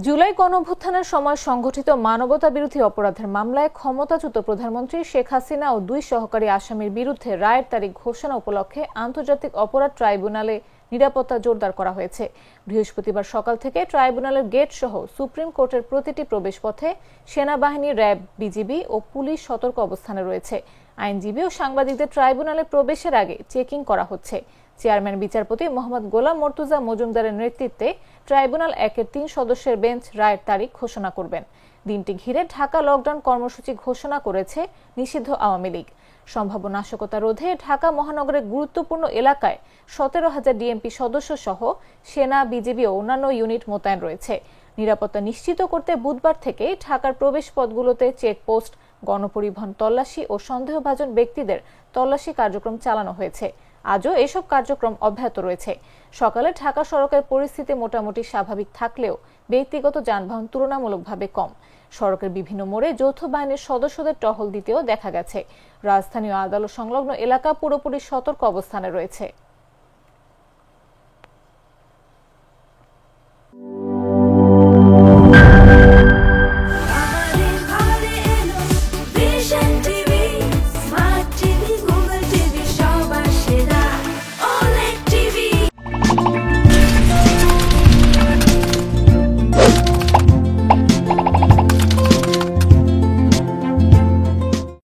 জুলাই গণঅভ্যুত্থানের সময় সংঘটিত মানবতাবিরোধী অপরাধের মামলায় ক্ষমতাচ্যুত প্রধানমন্ত্রী শেখ হাসিনা ও দুই সহকারী আসামির বিরুদ্ধে রায়ের তারিখ ঘোষণা উপলক্ষে আন্তর্জাতিক অপরাধ ট্রাইব্যুনালে নিরাপত্তা জোরদার করা হয়েছে। বৃহস্পতিবার সকাল থেকে ট্রাইব্যুনালের গেট সহ সুপ্রিম কোর্টের প্রতিটি প্রবেশপথে সেনাবাহিনী, র্যাব, বিজিবি ও পুলিশ সতর্ক অবস্থানে রয়েছে। আইনজীবী ও সাংবাদিকদের ট্রাইব্যুনালে প্রবেশের আগে চেকিং করা হচ্ছে। চেয়ারম্যান বিচারপতি মোহাম্মদ গোলাম মর্তুজা মজুমদারের নেতৃত্বে ট্রাইব্যুনাল 1-এর 3 সদস্যের বেঞ্চ রায়ের তারিখ ঘোষণা করবেন। দিনটি ঘিরে ঢাকা লকডাউন কর্মসূচি ঘোষণা করেছে নিষিদ্ধ আওয়ামী লীগ। সম্ভাব্য নাশকতা রোধে ঢাকা মহানগরের গুরুত্বপূর্ণ এলাকায় 17,000 ডিএমপি সদস্য সহ সেনা, বিজিবি ও অন্যান্য ইউনিট মোতায়েন রয়েছে। নিরাপত্তা নিশ্চিত করতে বুধবার থেকে ঢাকার প্রবেশপথগুলোতে চেকপোস্ট, গণপরিবহন তল্লাশি ও সন্দেহভাজন ব্যক্তিদের তল্লাশি কার্যক্রম চালানো হয়েছে। আজও এসব কার্যক্রম অব্যাহত রয়েছে। সকালে ঢাকা সড়কের পরিস্থিতি মোটামুটি স্বাভাবিক থাকলেও ব্যক্তিগত যানবাহন তুলনামূলকভাবে কম। সড়কের বিভিন্ন মোড়ে যৌথ বাহিনীর সদস্যদের টহল দিতেও দেখা গেছে। রাজধানী ও আদালত সংলগ্ন এলাকা পুরোপুরি সতর্ক অবস্থানে রয়েছে।